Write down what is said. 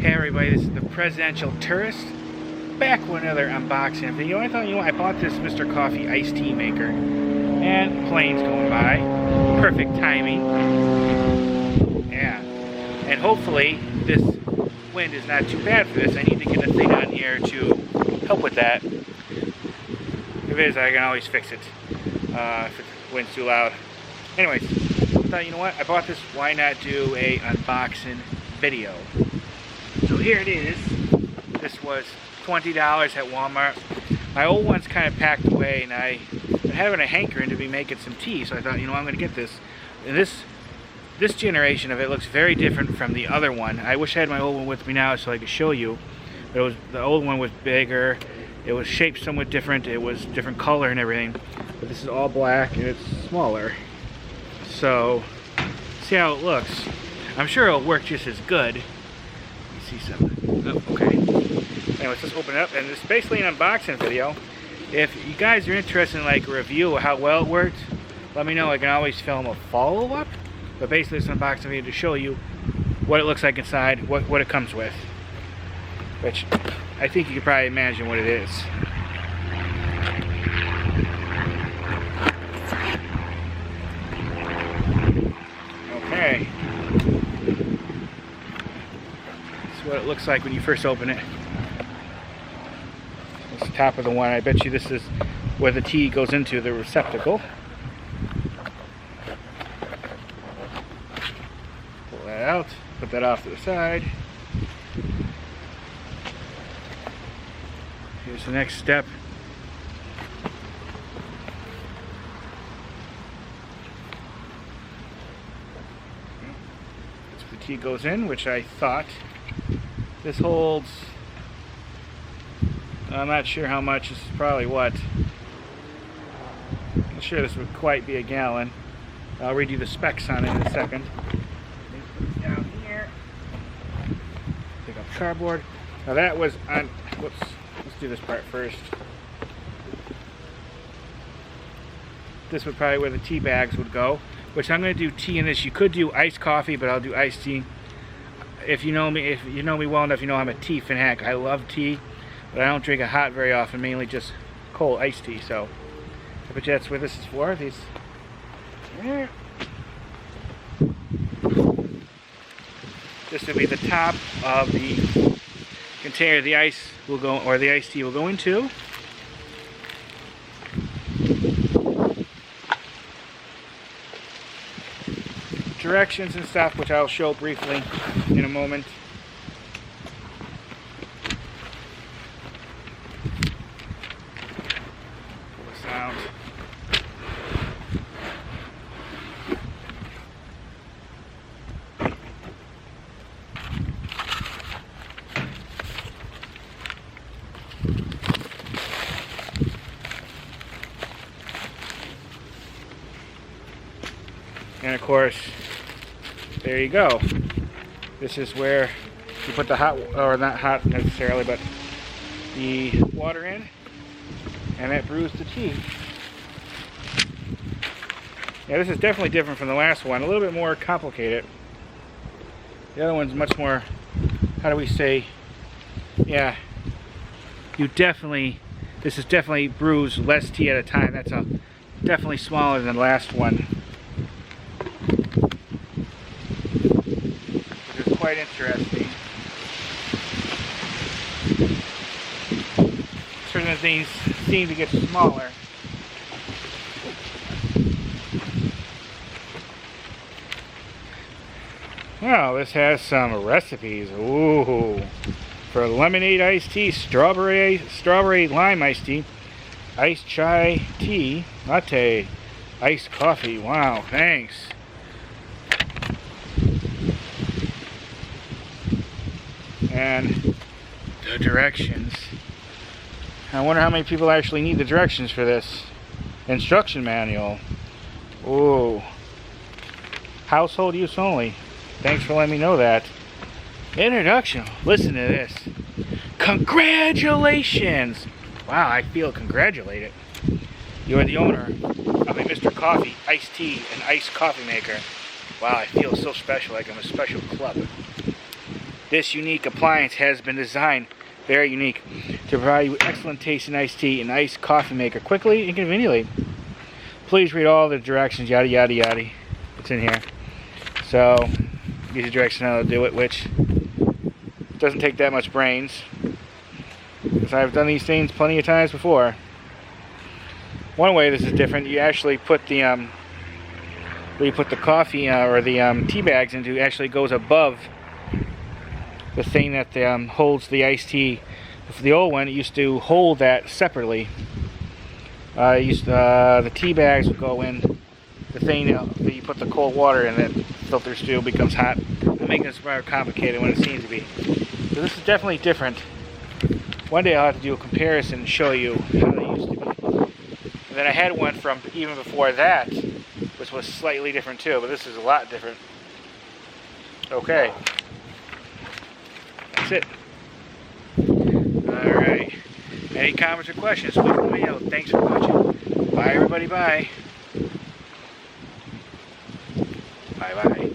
Hey everybody, this is the Presidential Tourist, back with another unboxing video. I thought, I bought this Mr. Coffee iced tea maker, and planes going by. Perfect timing. Yeah. And hopefully, this wind is not too bad for this. I need to get a thing on here to help with that. If it is, I can always fix it, if the wind's too loud. Anyways, I thought, what? I bought this, why not do a unboxing video? So here it is. This was $20 at Walmart. My old one's kind of packed away, and I've been having a hankering to be making some tea, so I thought, I'm going to get this. And this generation of it looks very different from the other one. I wish I had my old one with me now so I could show you. But the old one was bigger. It was shaped somewhat different. It was different color and everything. But this is all black, and it's smaller. So, see how it looks. I'm sure it'll work just as good. See something. Oh, okay. Anyways, let's open it up, and it's basically an unboxing video. If you guys are interested in like a review of how well it worked, let me know. I can always film a follow-up. But basically, it's an unboxing video to show you what it looks like inside, what it comes with. Which I think you can probably imagine what it is. Okay. What it looks like when you first open it. It's the top of the one. I bet you this is where the tea goes into the receptacle. Pull that out, put that off to the side. Here's the next step. That's where the tea goes in, which I thought this holds, I'm not sure how much, this is probably what, I'm not sure this would quite be a gallon. I'll read you the specs on it in a second. Put it down here, take off cardboard. Now that was on, whoops, let's do this part first. This would probably where the tea bags would go, which I'm going to do tea in this. You could do iced coffee, but I'll do iced tea. If you know me well enough, you know I'm a tea fanatic. I love tea, but I don't drink it hot very often, mainly just cold iced tea. So, but that's what this is for. These. Yeah. This will be the top of the container the ice will go, or the iced tea will go into. Directions and stuff, which I'll show briefly in a moment. Pull this out. And of course, there you go. This is where you put the hot, or not hot necessarily, but the water in, and that brews the tea. Yeah, this is definitely different from the last one. A little bit more complicated. The other one's much more, how do we say, yeah, this is definitely brews less tea at a time. That's definitely smaller than the last one. Quite interesting. Certain things seem to get smaller. Well, this has some recipes. Ooh, for lemonade iced tea, strawberry lime iced tea, iced chai tea, latte, iced coffee. Wow, thanks. And the directions. I wonder how many people actually need the directions for this instruction manual. Ooh. Household use only. Thanks for letting me know that. Introduction. Listen to this. Congratulations! Wow, I feel congratulated. You are the owner of a Mr. Coffee iced tea and iced coffee maker. Wow, I feel so special, like I'm a special club. This unique appliance has been designed, very unique, to provide you with excellent tasting iced tea and iced coffee maker quickly and conveniently. Please read all the directions, yada yada yada. It's in here. So, these are directions on how to do it, which doesn't take that much brains, because I've done these things plenty of times before. One way this is different, you actually put the where you put the coffee or the tea bags into, actually goes above the thing that holds the iced tea. For the old one, it used to hold that separately. The tea bags would go in the thing that you put the cold water in, that filters through, becomes hot. I'm making this more complicated when it seems to be. So this is definitely different. One day I'll have to do a comparison and show you how they used to be. And then I had one from even before that, which was slightly different too, but this is a lot different. Okay. That's it. Alright. Any comments or questions, please let me know. Thanks for watching. Bye everybody, bye. Bye bye.